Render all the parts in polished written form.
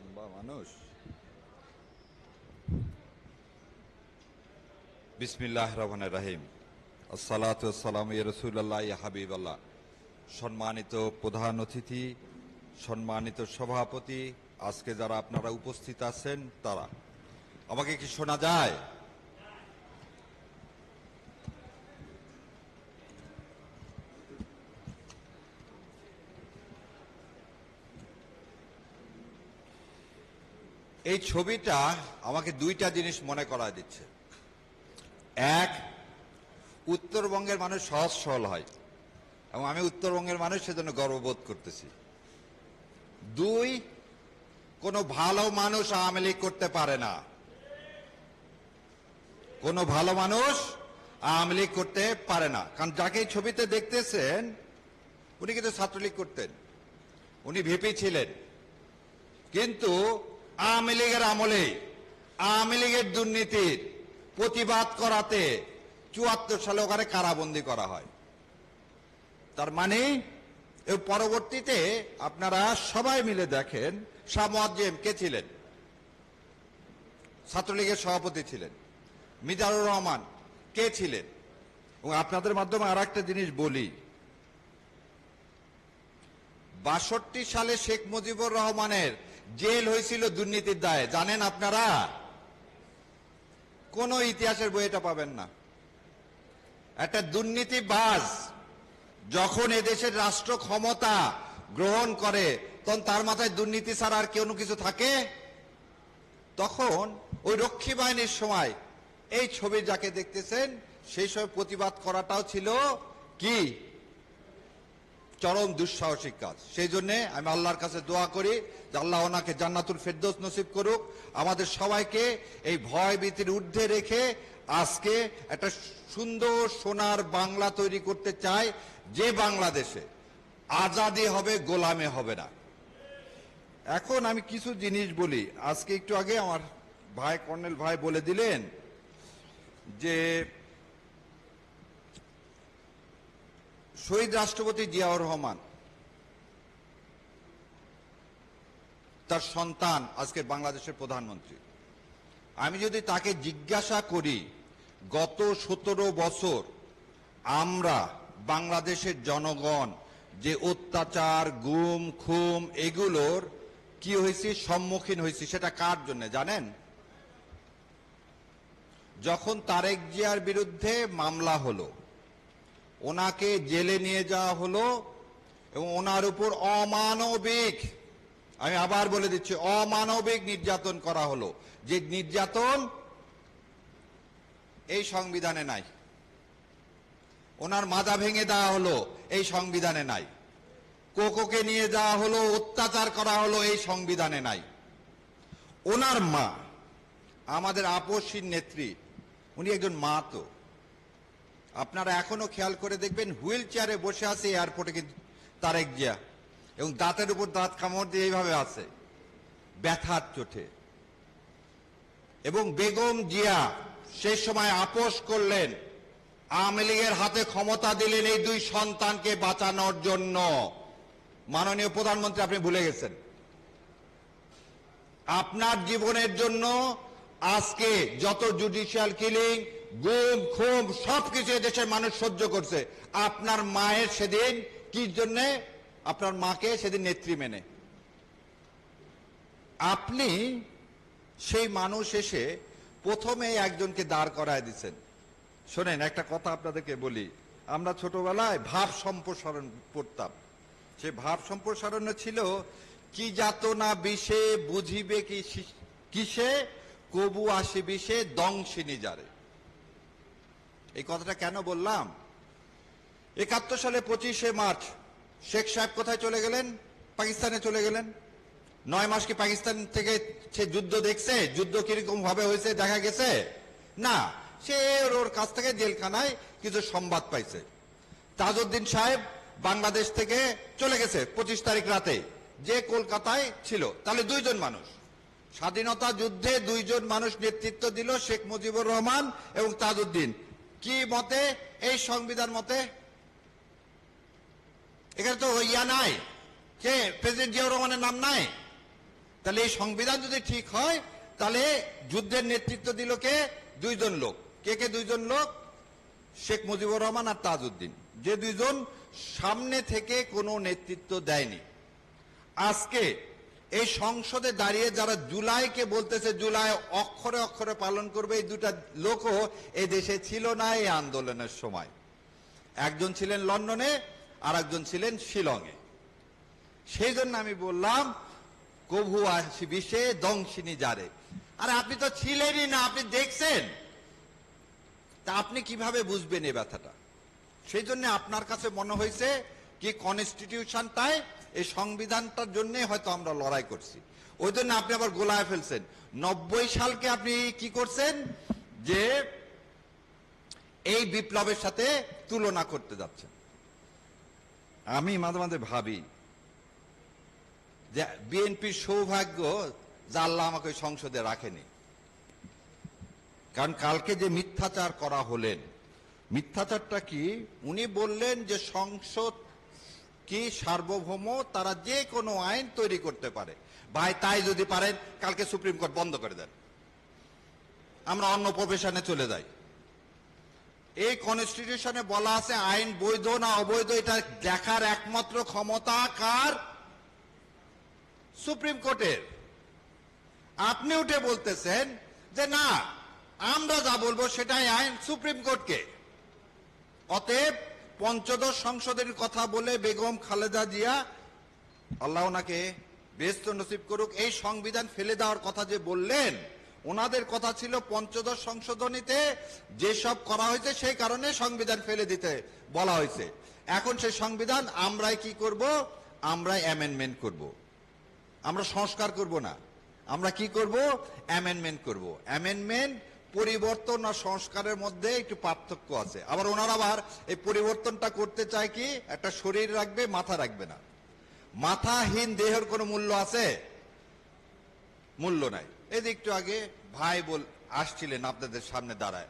লম্বা মানুষ। বিসমিল্লাহির রহমানির রহিম। আসসালাতু ওয়াসসালামু ইয়া রাসূলুল্লাহ ইয়া হাবিবাল্লাহ। সম্মানিত প্রধান অতিথি, সম্মানিত সভাপতি, আজকে যারা আপনারা উপস্থিত আছেন তারা, আমাকে কি শোনা যায়? এই ছবিটা আমাকে দুইটা জিনিস মনে করায় দিচ্ছে। এক, উত্তরবঙ্গের মানুষ সহজ সরল হয় এবং আমি উত্তরবঙ্গের মানুষ, সেজন্য গর্ববোধ করতেছি। দুই, কোনো ভালো মানুষ আওয়ামী লীগ করতে পারে না। কোনো ভালো মানুষ আওয়ামী লীগ করতে পারে না, কারণ যাকে এই ছবিতে দেখতেছেন উনি কিন্তু ছাত্রলীগ করতেন, উনি ভিপি ছিলেন, কিন্তু আওয়ামী লীগের আমলে আওয়ামী লীগের দুর্নীতির প্রতিবাদ করাতে ৭৪ সালে ওখানে কারাবন্দী করা হয়। তার মানে এর পরবর্তীতে আপনারা সবাই মিলে দেখেন, শাহ মুয়াজ্জেম কে ছিলেন? ছাত্রলীগের সভাপতি ছিলেন। মিজানুর রহমান কে ছিলেন? এবং আপনাদের মাধ্যমে আর একটা জিনিস বলি, ৬২ সালে শেখ মুজিবুর রহমানের জেল হয়েছিল দুর্নীতির দায়ে, জানেন আপনারা? কোন ইতিহাসের বই এটা পাবেন না। একটা দুর্নীতিবাজ যখন এদেশের রাষ্ট্র ক্ষমতা গ্রহণ করে, তখন তার মাথায় দুর্নীতি ছাড়া আর কোনো কিছু থাকে? তখন ওই রক্ষী বাহিনীর সময় এই ছবি যাকে দেখতেছেন, সেই সময় প্রতিবাদ করাটাও ছিল কি চরম দুঃসাহসিক কাজ। সেই জন্য আমি আল্লাহর কাছে দোয়া করি যে আল্লাহ ওনাকে জান্নাতুল ফেরদৌস নসিব করুক। আমাদের সবাইকে এই ভয় ভীতির ঊর্ধ্বে রেখে আজকে একটা সুন্দর সোনার বাংলা তৈরি করতে চাই, যে বাংলাদেশে আজাদি হবে, গোলামে হবে না। এখন আমি কিছু জিনিস বলি। আজকে একটু আগে আমার ভাই কর্নেল ভাই বলে দিলেন যে শহীদ রাষ্ট্রপতি জিয়াউর রহমান, তার সন্তান আজকে বাংলাদেশের প্রধানমন্ত্রী। আমি যদি তাকে জিজ্ঞাসা করি, গত ১৭ বছর আমরা বাংলাদেশের জনগণ যে অত্যাচার, গুম খুম এগুলোর কি হয়েছে, সম্মুখীন হয়েছি, সেটা কার জন্য জানেন? যখন তারেক জিয়ার বিরুদ্ধে মামলা হলো, ওনাকে জেলে নিয়ে যাওয়া হলো এবং ওনার উপর অমানবিক, আমি আবার বলে দিচ্ছি, অমানবিক নির্যাতন করা হলো, যে নির্যাতন এই সংবিধানে নাই। ওনার মাজা ভেঙে দেওয়া হলো, এই সংবিধানে নাই। কোকোকে নিয়ে যাওয়া হলো, অত্যাচার করা হলো, এই সংবিধানে নাই। ওনার মা, আমাদের আপসীর নেত্রী, উনি একজন মা। তো আপনারা এখনো খেয়াল করে দেখবেন, হুইল চেয়ারে বসে আছে এয়ারপোর্টে কিন্তু তারেক জিয়া, এবং দাঁতের উপর দাঁত কামড় দিয়ে এইভাবে আছে, ব্যথার চোটে। এবং বেগম জিয়া সেই সময় আপোষ করলেন, আওয়ামী লীগের হাতে ক্ষমতা দিলেন এই দুই সন্তানকে বাঁচানোর জন্য। মাননীয় প্রধানমন্ত্রী, আপনি ভুলে গেছেন, আপনার জীবনের জন্য আজকে যত জুডিশিয়াল কিলিং, গুম খুম সবকিছু দেশের মানুষ সহ্য করছে, আপনার মায়ের সেদিন কি জন্যে? আপনার মাকে সেদিন নেত্রী মেনে। আপনি সেই মানুষ এসে প্রথমে একজনকে দাঁড় করায় দিচ্ছেন। শোনেন, একটা কথা আপনাদেরকে বলি, আমরা ছোটবেলায় ভাব সম্প্রসারণ পড়তাম। সে ভাব সম্প্রসারণ ছিল, কি যাতনা বিষে বুঝিবে কিসে, কবু আসি বিষে দংশিনী যারে। এই কথাটা কেন বললাম? ৭১ সালে ২৫শে মার্চ শেখ সাহেব কোথায় চলে গেলেন? পাকিস্তানে চলে গেলেন। ৯ মাস কি পাকিস্তান থেকে সে যুদ্ধ দেখছে? যুদ্ধ কিরকম ভাবে হয়েছে দেখা গেছে? না, সে ওর কাছ থেকে জেলখানায় কিছু সংবাদ পাইছে। তাজউদ্দিন সাহেব বাংলাদেশ থেকে চলে গেছে ২৫ তারিখ রাতে, যে কলকাতায় ছিল। তাহলে দুইজন মানুষ, স্বাধীনতা যুদ্ধে দুইজন মানুষ নেতৃত্ব দিল, শেখ মুজিবুর রহমান এবং তাজউদ্দিন। কি মতে? এই সংবিধান মতে। এখানে তো ইয়া নাই, কে প্রেসিডেন্ট জিয়াউর রহমানের নাম নাই। তাহলে এই সংবিধান যদি ঠিক হয় তাহলে যুদ্ধের নেতৃত্ব দিল কে? দুইজন লোক। কে কে দুইজন লোক? শেখ মুজিবুর রহমান আর তাজউদ্দিন, যে দুইজন সামনে থেকে কোনো নেতৃত্ব দেয়নি। আজকে এই সংসদে দাঁড়িয়ে যারা জুলাইকে বলতেছে জুলাই অক্ষরে অক্ষরে পালন করবে, এই দুটা লোকও এই দেশে ছিল না এই আন্দোলনের সময়। একজন ছিলেন লন্ডনে আর একজন ছিলেন শিলংয়ে। সেই জন্য আমি বললাম কভু আসি বিষে দংশিনী যারে। আরে আপনি তো ছিলেনই না, আপনি দেখছেন, তা আপনি কিভাবে বুঝবেন এই ব্যথাটা? সেই জন্য আপনার কাছে মনে হয়েছে কি কনস্টিটিউশনটায়, এই সংবিধানটার জন্য হয়তো আমরা লড়াই করছি, ওই জন্য আপনি আবার গোলায় ফেলছেন। 90 সালকে আপনি কি করছেন যে এই বিপ্লবের সাথে তুলনা করতে যাচ্ছেন। আমি মাঝে মাঝে ভাবি যে বিএনপির সৌভাগ্য যে আল্লাহ আমাকে সংসদে রাখেনি। কারণ কালকে যে মিথ্যাচার করা হলেন, মিথ্যাচারটা কি? উনি বললেন যে সংসদ কি সার্বভৌম, তারা যে কোনো আইন তৈরি করতে পারে। ভাই তাই যদি পারেন কালকে সুপ্রিম কোর্ট বন্ধ করে দেন, আমরা অন্য প্রফেশনে চলে যাই। এই কনস্টিটিউশনে বলা আছে আইন বৈধ না অবৈধ এটা দেখার একমাত্র ক্ষমতা কার? সুপ্রিম কোর্টের। আপনি উঠে বলতেছেন যে না, আমরা যা বলবো সেটাই আইন, সুপ্রিম কোর্টকে। অতএব পঞ্চদশ সংশোধনের কথা বলে বেগম খালেদা জিয়া, আল্লাহ ওনাকে বেহেশত নসিব করুক, এই সংবিধান ফেলে দেওয়ার কথা যে বললেন, ওনাদের কথা ছিল পঞ্চদশ সংশোধনীতে যেসব করা হয়েছে সেই কারণে সংবিধান ফেলে দিতে বলা হয়েছে। এখন সেই সংবিধান আমরাই কি করব? আমরাই অ্যামেন্ডমেন্ট করব। আমরা সংস্কার করব না, আমরা কি করব? অ্যামেন্ডমেন্ট করব। অ্যামেন্ডমেন্ট পরিবর্তন আর সংস্কারের মধ্যে একটু পার্থক্য আছে। আবার ওনারা আবার এই পরিবর্তনটা করতে চায় কি, একটা শরীর রাখবে, মাথা রাখবে না। মাথাহীন দেহের কোনো মূল্য আছে? মূল্য নাই। এই যে একটু আগে ভাই আসছিলেন আপনাদের সামনে দাঁড়ায়,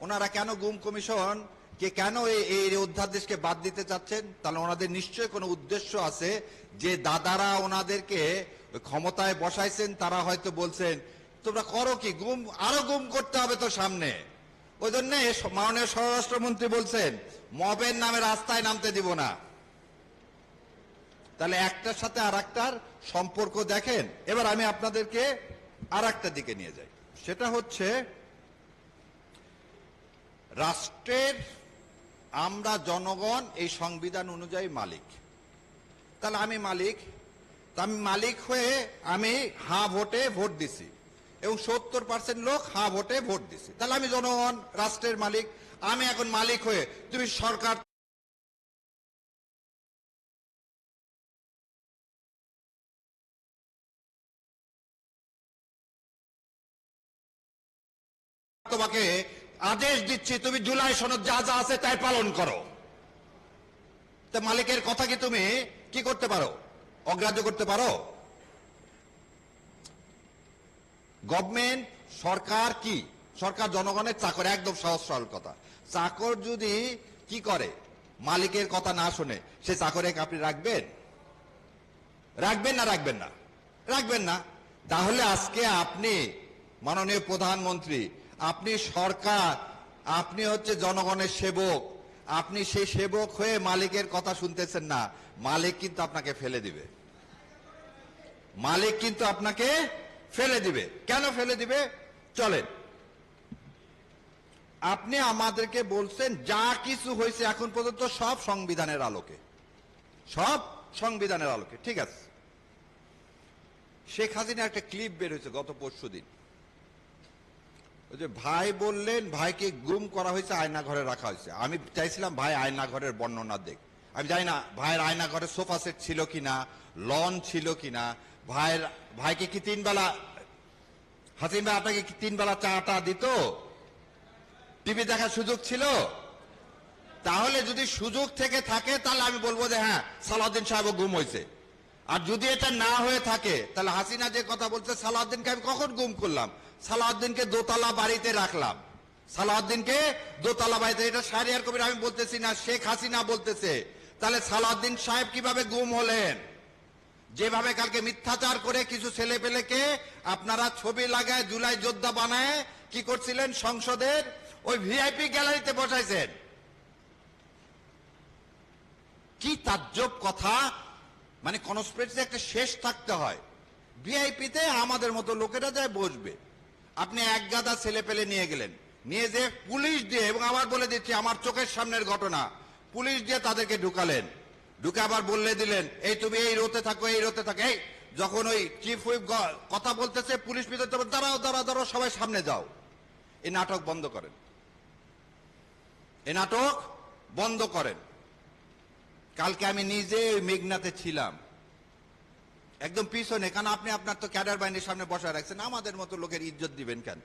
ওনারা কেন গুম কমিশন কে কেন এই অধ্যাদেশকে বাদ দিতে চাচ্ছেন? তাহলে ওনাদের নিশ্চয়ই কোনো উদ্দেশ্য আছে, যে দাদারা ওনাদেরকে ক্ষমতায় বসাইছেন তারা হয়তো বলছেন তোমরা করো কি, গুম আরো গুম করতে হবে তো সামনে। ওই জন্য মাননীয় স্বরাষ্ট্রমন্ত্রী বলছেন মবের নামে রাস্তায় নামতে দিব না। তাহলে একটার সাথে আর একটার সম্পর্ক দেখেন। এবার আমি আপনাদেরকে আর একটা দিকে নিয়ে যাই, সেটা হচ্ছে রাষ্ট্রের আমরা জনগণ এই সংবিধান অনুযায়ী মালিক। তাহলে আমি মালিক, তা আমি মালিক হয়ে আমি হাঁ ভোটে ভোট দিছি এবং 70% লোক হাঁ ভোটে ভোট দিছি। তাহলে আমি জনগণ, রাষ্ট্রের মালিক। আমি এখন মালিক হয়ে তুমি সরকার তোমাকে আদেশ দিচ্ছি তুমি জুলাই সনদ যা যা আছে তাই পালন করো। তা মালিকের কথা কি তুমি কি করতে পারো? অগ্রাহ্য করতে পারো? গভর্নমেন্ট, সরকার কি? সরকার জনগণের চাকর, একদম সহজ সরল কথা। চাকর যদি কি করে, মালিকের কথা না শুনে, সে চাকরে আপনি রাখবেন? রাখবেন না রাখবেন না? রাখবেন না। তাহলে আজকে আপনি মাননীয় প্রধানমন্ত্রী, আপনি সরকার, আপনি হচ্ছে জনগণের সেবক, আপনি সেই সেবক হয়ে মালিকের কথা শুনতেছেন না। মালিক কিন্তু আপনাকে ফেলে দিবে। মালিক কিন্তু আপনাকে ফেলে দিবে। কেন ফেলে দিবে? চলেন, আপনি আমাদেরকে বলছেন যা কিছু হয়েছে এখন পর্যন্ত সব সংবিধানের আলোকে, সব সংবিধানের আলোকে। ঠিক আছে, শেখ হাসিনা একটা ক্লিপ বের হয়েছে গত পরশুদিন। ওই যে ভাই বললেন ভাইকে গুম করা হয়েছে, আয়না ঘরে রাখা হয়েছে। আমি চাইছিলাম ভাই আয়না ঘরের বর্ণনা দেখ। আমি জানি না ভাইয়ের আয়না ঘরে সোফা সেট ছিল কিনা, লন ছিল কিনা, ভাইকে কি 3 বেলা, হাসিন ভাই আপনাকে কি 3 বেলা চাটা দিত? টিভি দেখার সুযোগ ছিল? তাহলে যদি সুযোগ থেকে থাকে তাহলে আমি বলবো যে হ্যাঁ সালাউদ্দিন সাহেব গুম হয়েছে। আর যদি এটা না হয়ে থাকে তাহলে হাসিনা যে কথা বলছে সালাউদ্দিনকে আমি কখন গুম করলাম? সালাউদ্দিনকে দোতলা বাড়িতে রাখলাম, সালাউদ্দিনকে দোতলা বাড়িতে। এটা শাহরিয়ার কবির আমি বলতেছি না, শেখ হাসিনা বলতেছে। তাহলে সালাউদ্দিন সাহেব কিভাবে গুম হলেন? যেভাবে কালকে মিথ্যাচার করে কিছু ছেলে পেলেকে আপনারা ছবি লাগায় জুলাই যোদ্ধা বানায় কি করছিলেন, সংসদের ওই ভিআইপি গ্যালারিতে বসাইছেন। কি তাজ্জব কথা, মানে কনস্পিরেসি একটা শেষ থাকতে হয়। ভিআইপিতে আমাদের মতো লোকেরা যায় বসবে, আপনি এক গাদা ছেলে পেলে নিয়ে গেলেন, নিয়ে যে পুলিশ দিয়ে, এবং আবার বলে দিচ্ছি আমার চোখের সামনের ঘটনা, পুলিশ দিয়ে তাদেরকে ঢুকালেন, ঢুকে আবার বললে দিলেন এই তুমি এই রোতে থাকো, এই রোতে থাকো। এই যখন ওই চিফ হুইপ কথা বলতেছে, পুলিশ ভিতরে দাঁড়াও দাঁড়াও দাঁড়াও, সবাই সামনে যাও। এই নাটক বন্ধ করেন, এই নাটক বন্ধ করেন। কালকে আমি নিজে মেঘনাতে ছিলাম, একদম পিছনে, কারণ আপনি আপনার তো ক্যাডার বাহিনীর সামনে বসায় রাখছেন, আমাদের মতো লোকের ইজ্জত দিবেন কেন?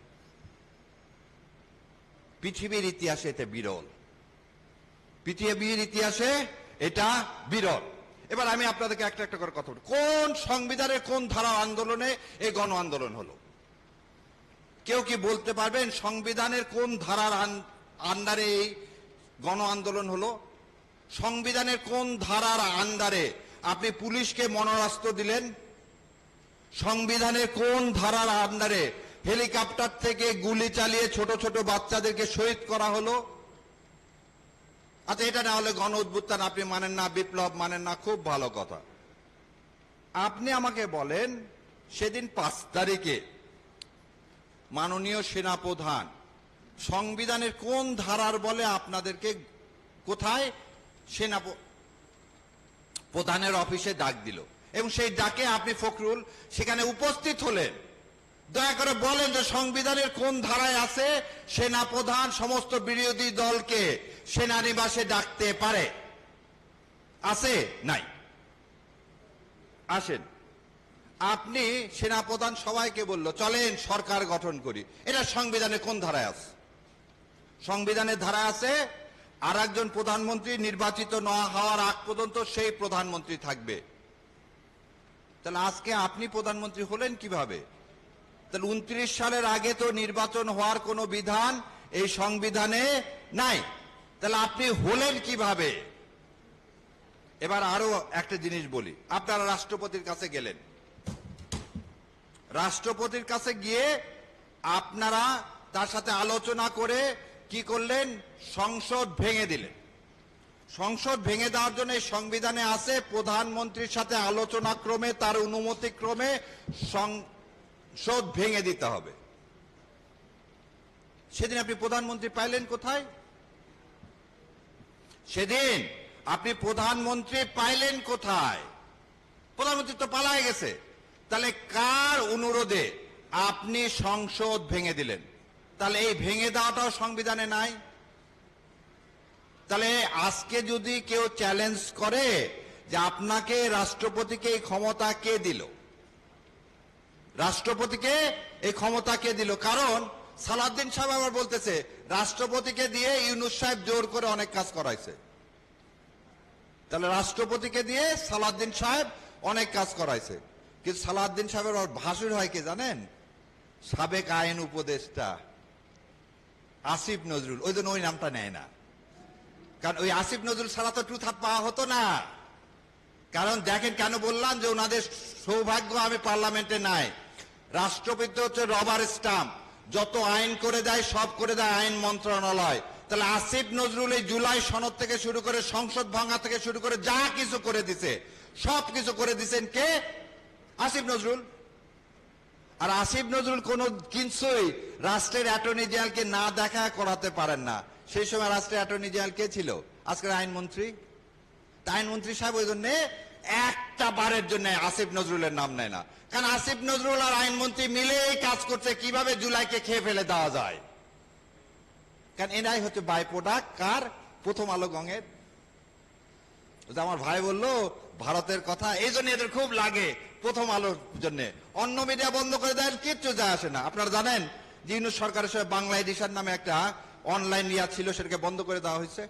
পৃথিবীর ইতিহাসে এটা বিরল, পৃথিবীর ইতিহাসে এটা বিরল। এবার আমি আপনাদেরকে একটা একটা করে কথা বলি, কোন সংবিধানের কোন ধারা আন্দোলনে এই গণ আন্দোলন হলো? কেউ কি বলতে পারবেন সংবিধানের কোন ধারার আন্ডারে এই গণ আন্দোলন হলো? সংবিধানের কোন ধারার আন্ডারে আপনি পুলিশকে মনরাস্ত্র দিলেন? সংবিধানের কোন ধারার আন্ডারে হেলিকপ্টার থেকে গুলি চালিয়ে ছোট ছোট বাচ্চাদেরকে শহীদ করা হলো? আচ্ছা, এটা না হলে গণ অভ্যুত্থান আপনি মানেন না, বিপ্লব মানেন না, খুব ভালো কথা। আপনি আমাকে বলেন সেদিন 5 তারিখে মাননীয় সেনাপ্রধান সংবিধানের কোন ধারার বলে আপনাদেরকে কোথায় সেনা প্রধানের অফিসে ডাক দিল, এবং সেই ডাকে আপনি ফখরুল সেখানে উপস্থিত হলেন। দয়া করে বলেন যে সংবিধানের কোন ধারায় আছে সেনাপ্রধান সমস্ত বিরোধী দলকে সেনানিবাসে ডাকতে পারে? আছে? নাই। আসেন, আপনি সেনাপ্রধান সবাইকে বলল চলেন সরকার গঠন করি, এটা সংবিধানে কোন ধারায় আছে? সংবিধানের ধারা আছে আর একজন প্রধানমন্ত্রী নির্বাচিত না হওয়ার আগ পর্যন্ত সেই প্রধানমন্ত্রী থাকবে। তাহলে আজকে আপনি প্রধানমন্ত্রী হলেন কিভাবে? তাহলে 29 সালের আগে তো নির্বাচন হওয়ার কোনো বিধান এই সংবিধানে নাই, তাহলে আপনি হলেন কিভাবে? এবার আরো একটা জিনিস বলি, আপনারা রাষ্ট্রপতির কাছে গেলেন, রাষ্ট্রপতির কাছে গিয়ে আপনারা তার সাথে আলোচনা করে কি করলেন? সংসদ ভেঙে দিলেন। সংসদ ভেঙে দেওয়ার জন্য এই সংবিধানে আছে প্রধানমন্ত্রীর সাথে আলোচনা ক্রমে তার অনুমতি ক্রমে সংসদ ভেঙে দিতে হবে। সেদিন আপনি প্রধানমন্ত্রী পাইলেন কোথায়? সেদিন আপনি প্রধানমন্ত্রী পাইলেন কোথায়? প্রধানমন্ত্রী তো পালায় গেছে। তাহলে কার অনুরোধে আপনি সংসদ ভেঙে দিলেন? তাহলে এই ভেঙে দেওয়াটাও সংবিধানে নাই। তাহলে আজকে যদি কেউ চ্যালেঞ্জ করে যে আপনাকে রাষ্ট্রপতিকে এই ক্ষমতা কে দিল, রাষ্ট্রপতিকে এই ক্ষমতা কে দিল? কারণ সালাউদ্দিন সাহেব আবার বলতেছে রাষ্ট্রপতিকে দিয়ে ইউনূস সাহেব জোর করে অনেক কাজ করাইছে। তাহলে রাষ্ট্রপতিকে দিয়ে সালাউদ্দিন সাহেব অনেক কাজ করাইছে, কিন্তু সালাউদ্দিন সাহেবের ভাসুর হয় কে জানেন? সাবেক আইন উপদেষ্টা আসিফ নজরুল। ওই জন্য ওই নামটা নেয় না, কারণ ওই আসিফ নজরুল ছাড়া তো টুথ হাত পাওয়া হতো না। কারণ দেখেন কেন বললাম যে ওনাদের সৌভাগ্য আমি পার্লামেন্টে নাই। রাষ্ট্রপতি হচ্ছে রবার স্টাম্প, যত আইন করে দেয় সব করে দেয় আইন মন্ত্রণালয়। তাহলে আসিফ নজরুল এই জুলাই সনদ থেকে শুরু করে সংসদ ভাঙা থেকে শুরু করে যা কিছু করে দিছে, সব কিছু করে দিচ্ছেন কে? আসিফ নজরুল। আর আসিফ নজরুল কোন কিছুই রাষ্ট্রের অ্যাটর্নি জেনারেলকে না দেখা করাতে পারেন না। সেই সময় রাষ্ট্রের অ্যাটর্নি জেনারেল কে ছিল? আজকের আইনমন্ত্রী। আইনমন্ত্রী সাহেব ওই জন্য একটা বারের জন্য আসিফ নজরুলের নাম নেয় না, কারণ আসিফ নজরুল আর আইনমন্ত্রী মিলেই কাজ করছে কিভাবে জুলাইকে খেয়ে ফেলে দেওয়া যায়। কারণ এরাই হচ্ছে বাই প্রোডাক্ট কার? প্রথম আলো গঙের। আমার ভাই বলল ভারতের কথা, এই জন্য এদের খুব লাগে প্রথম আলোর জন্য। অন্য মিডিয়া বন্ধ করে দেন, কিচ্ছু যায় আসে না। আপনারা জানেন যে ইউনূস সরকারের সময় বাংলা এডিশন নামে একটা অনলাইন ইয়া ছিল, সেটাকে বন্ধ করে দেওয়া হয়েছে।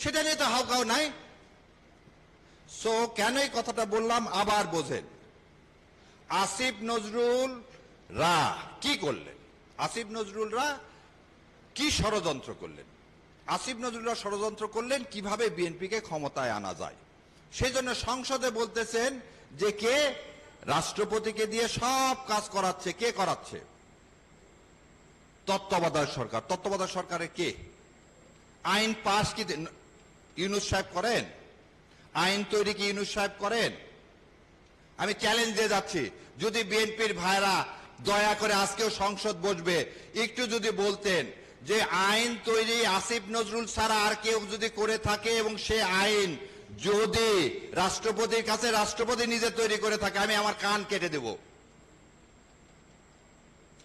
সেটা নিয়ে তো হাউকাউ নাই। সো কেন এই কথাটা বললাম আবার বোঝেন। আসিফ নজরুল রা কি করলেন? আসিফ নজরুলরা কি ষড়যন্ত্র করলেন? আসিফ নজরুলরা ষড়যন্ত্র করলেন কিভাবে বিএনপিকে ক্ষমতায় আনা যায়। সেই জন্য সংসদে বলতেছেন যে কে রাষ্ট্রপতিকে দিয়ে সব কাজ করাচ্ছে। কে করাচ্ছে? তত্ত্বাবধায়ক সরকার। তত্ত্বাবধায়ক সরকারে কে? আইন পাশ কি ইউনূস সাহেব করেন? আইন তৈরি কি ইউনূস সাহেব করেন? আমি চ্যালেঞ্জ দিয়ে যাচ্ছি, যদি বিএনপির ভাইরা দয়া করে আজকেও সংসদ বসবে, একটু যদি বলতেন যে আইন তৈরি আসিফ নজরুল ছাড়া আর কেউ যদি করে থাকে এবং সে আইন যদি রাষ্ট্রপতির কাছে রাষ্ট্রপতি নিজে তৈরি করে থাকে, আমি আমার কান কেটে দেব।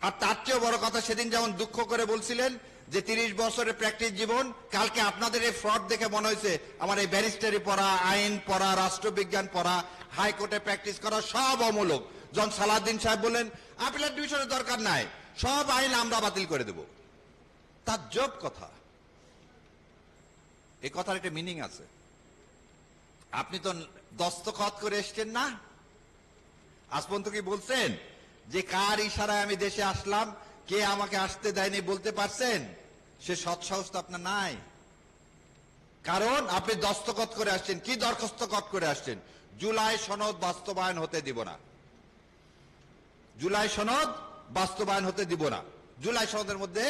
আর তার চেয়েও বড় কথা, সেদিন যেমন দুঃখ করে বলছিলেন যে 30 বছরের প্র্যাকটিস জীবন, কালকে আপনাদের এই ফ্রড দেখে মনে হয়েছে আমার এই ব্যারিস্টারি পড়া, আইন পড়া, রাষ্ট্রবিজ্ঞান পড়া, হাইকোর্টে প্র্যাকটিস করা সব অমূলক। জন সালাউদ্দিন সাহেব বললেন আপিলেট ডিভিশনের দরকার নাই, সব আইন আমরা বাতিল করে দেব। তার জব কথা। এই কথার একটা মিনিং আছে। আপনি তো দস্তখত করে এসছেন না? আজ পর্যন্ত কি বলছেন যে কার ইশারায় আমি দেশে আসলাম, কে আমাকে আসতে দেয়নি বলতে পারছেন? সে সৎসাহস তো আপনার নাই। কারণ আপনি দস্তখত করে আসছেন। কি দরখাস্তখত করে আসছেন? জুলাই সনদ বাস্তবায়ন হতে দিব না। জুলাই সনদ বাস্তবায়ন হতে দিব না। জুলাই সনদের মধ্যে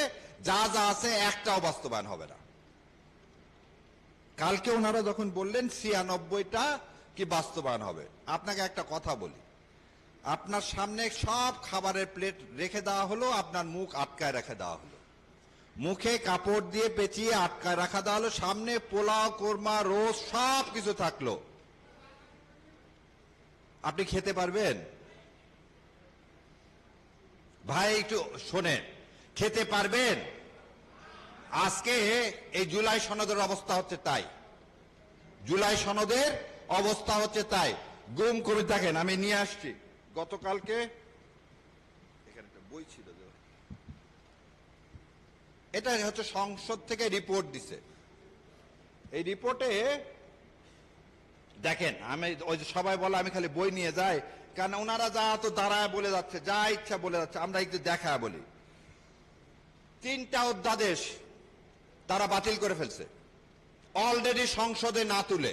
যা যা আছে একটাও বাস্তবায়ন হবে না। কালকে ওনারা যখন বললেন 96টা কি বাস্তবায়ন হবে, আপনাকে একটা কথা বলি, আপনার সামনে সব খাবারের প্লেট রেখে দেওয়া হলো, আপনার মুখ আটকায় রেখে দেওয়া হলো, মুখে কাপড় দিয়ে পেঁচিয়ে আটকায় রাখা দেওয়া হলো, সামনে পোলাও, কোরমা, রোজ সব কিছু থাকলো। আপনি খেতে পারবেন? ভাই একটু শোনেন, খেতে পারবেন? আজকে এই জুলাই সনদের অবস্থা হচ্ছে তাই। জুলাই সনদের অবস্থা হচ্ছে তাই। গুম করে থাকেন, আমি নিয়ে আসছি গতকালকে, এখানে একটা বই ছিল, এটা হচ্ছে সংসদ থেকে রিপোর্ট দিছে। এই রিপোর্টে দেখেন, আমি ওই যে সবাই বলে আমি খালি বই নিয়ে যাই, কারণ ওনারা যা তো দাঁড়ায় বলে যাচ্ছে, যা ইচ্ছা বলে যাচ্ছে, আমরা একটু দেখা বলি। 3টা অধ্যাদেশ তারা বাতিল করে ফেলছে অলরেডি সংসদে না তুলে।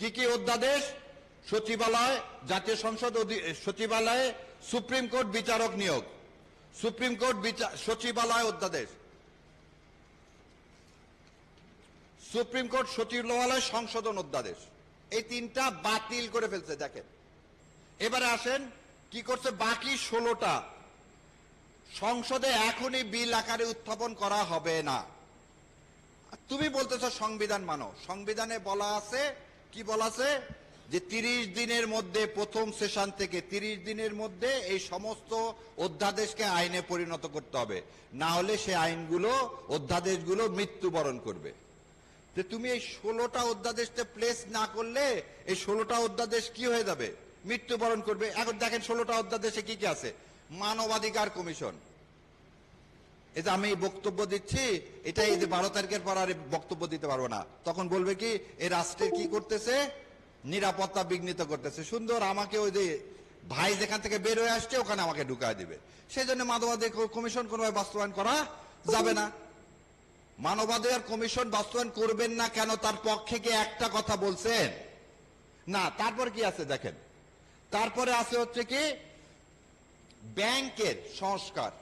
কি কি অধ্যাদেশ? সচিবালয়, জাতীয় সংসদ সচিবালয়ে সুপ্রিম কোর্ট বিচারক নিয়োগ, সুপ্রিম কোর্ট সচিবালয় অধ্যাদেশ, সুপ্রিম কোর্ট সচিবালয় সংশোধন অধ্যাদেশ, এই 3টা বাতিল করে ফেলছে। দেখেন এবারে আসেন কি করছে, বাকি 16টা সংসদে এখনই বিল আকারে উত্থাপন করা হবে না। তুমি বলতেছো সংবিধান মানো, সংবিধানে বলা আছে, কি বলা আছে যে 30 দিনের মধ্যে, প্রথম সেশন থেকে 30 দিনের মধ্যে এই সমস্ত অধ্যাদেশকে আইনে পরিণত করতে হবে, না হলে সে আইনগুলো, অধ্যাদেশগুলো মৃত্যুবরণ করবে। যে তুমি এই 16টা অধ্যাদেশকে প্লেস না করলে এই 16টা অধ্যাদেশ কি হয়ে যাবে? মৃত্যুবরণ করবে। এখন দেখেন 16টা অধ্যাদেশে কি কি আছে। মানবাধিকার কমিশন, এই যে আমি বক্তব্য দিচ্ছি, এটা এই যে 12 তারিখের পর আর বক্তব্য দিতে পারবো না, তখন বলবে কি এই রাষ্ট্রের কি করতেছে, নিরাপত্তা বিঘ্নিত করতেছে। সুন্দর, আমাকে ওই যে ভাই যেখান থেকে বের হয়ে আসছে ওখানে আমাকে ঢুকায় দিবে। সেই জন্য মানবাধিকার কমিশন কোনোভাবে বাস্তবায়ন করা যাবে না। মানবাধিকার কমিশন বাস্তবায়ন করবেন না কেন? তার পক্ষে কি একটা কথা বলছেন? না। তারপর কি আছে দেখেন, তারপরে আছে হচ্ছে কি ব্যাংকের সংস্কার।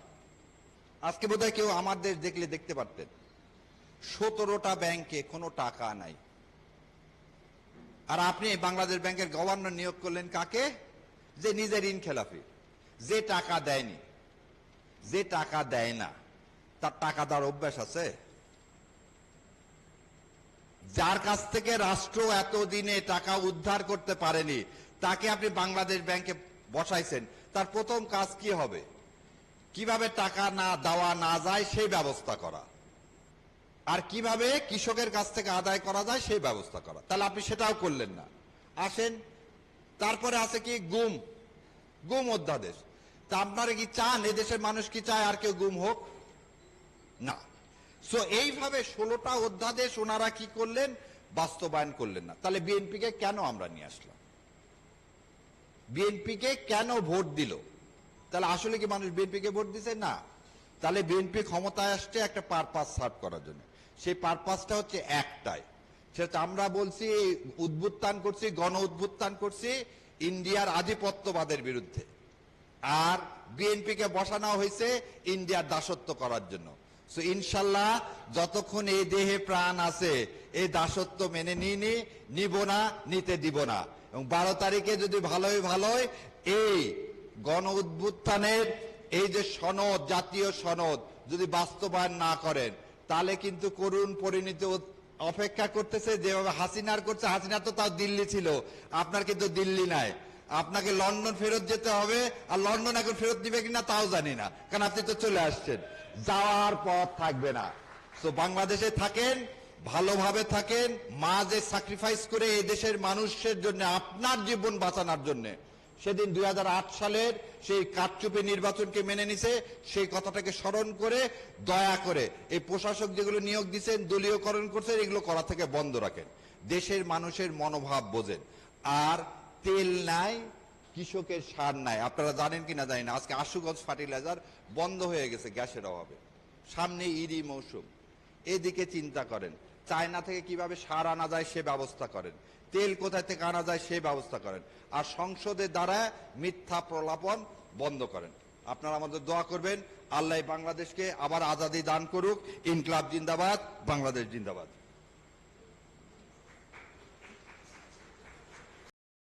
আজকে বোধহয় কেউ আমার দেশ দেখলে দেখতে পারতেন 17টা ব্যাংকে কোনো টাকা নাই। আর আপনি বাংলাদেশ ব্যাংকের গভর্নর নিয়োগ করলেন কাকে? যে নিজে ঋণ খেলাপি, যে টাকা দেয়নি, যে টাকা দেয় না, তার টাকা দেওয়ার অভ্যাস আছে? যার কাছ থেকে রাষ্ট্র এতদিনে টাকা উদ্ধার করতে পারেনি, তাকে আপনি বাংলাদেশ ব্যাংকে বসাইছেন, তার প্রথম কাজ কি হবে? কিভাবে টাকা না দেওয়া না যায় সেই ব্যবস্থা করা, আর কিভাবে কৃষকের কাছ থেকে আদায় করা যায় সেই ব্যবস্থা করা। তাহলে আপনি সেটাও করলেন না। আসেন তারপরে আছে কি গুম, গুম অধ্যাদেশ। তা আপনারা কি চান এদেশের মানুষ কি চায় আর কেউ গুম হোক? না। সো এইভাবে 16টা অধ্যাদেশ ওনারা কি করলেন? বাস্তবায়ন করলেন না। তাহলে বিএনপিকে কেন আমরা নিয়ে আসলাম? বিএনপিকে কেন ভোট দিল? তাহলে আসলে কি মানুষ বিএনপিকে ভোট দিছে? না। তাহলে বিএনপি ক্ষমতায় আসছে একটা পারপাস সার্ভ করার জন্য। সেই পারপাসটা হচ্ছে একটাই, সেটা আমরা বলছি, উদ্বুত্থান করছি, গণ উদ্বুত্থান করছি ইন্ডিয়ার আধিপত্যবাদের বিরুদ্ধে। আর বিএনপিকে বসানো হয়েছে ইন্ডিয়ার দাসত্ব করার জন্য। সো ইনশাল্লাহ যতক্ষণ এই দেহে প্রাণ আছে এই দাসত্ব মেনে নিব না, নিতে দিব না। এবং 12 তারিখে যদি ভালোই এই গণ উদ্বুত্থানের এই যে সনদ, জাতীয় সনদ যদি বাস্তবায়ন না করেন, তাহলে কিন্তু করুণ পরিণতি অপেক্ষা করতেছে। যেভাবে হাসিনার করছে, হাসিনা তো তাও দিল্লি ছিল, আপনার কিন্তু দিল্লি নাই। আপনাকে লন্ডন ফেরত যেতে হবে, আর লন্ডন এখন ফেরত দিবে কিনা তাও জানি না, কারণ আপনি তো চলে আসছেন, যাওয়ার পথ থাকবে না। তো বাংলাদেশে থাকেন, ভালোভাবে থাকেন। মা যে স্যাক্রিফাইস করে এই দেশের মানুষের জন্য, আপনার জীবন বাঁচানোর জন্য, সেদিন 2008 সালের সেই কারচুপি নির্বাচনকে মেনে নিছে, সেই কথাটাকে স্মরণ করে দয়া করে এই প্রশাসক যেগুলো নিয়োগ দিচ্ছেন, দলীয়করণ করছেন, এগুলো করা থেকে বন্ধ রাখেন। দেশের মানুষের মনোভাব বোঝেন। আর তেল নাই, কৃষকের সার নাই। আপনারা জানেন কিনা জানি না, আজকে আশুগঞ্জ ফার্টিলাইজার বন্ধ হয়ে গেছে গ্যাসের অভাবে। সামনে ইরি মৌসুম, এদিকে চিন্তা করেন। চায়না থেকে কিভাবে সার আনা যায় সে ব্যবস্থা করেন, তেল কোথায় থেকে আনা যায় সে ব্যবস্থা করেন। আর সংসদের দ্বারা মিথ্যা প্রলাপন বন্ধ করেন। আপনারা আমাদের দোয়া করবেন, আল্লাহ বাংলাদেশকে আবার আজাদি দান করুক। ইনকলাব জিন্দাবাদ, বাংলাদেশ জিন্দাবাদ।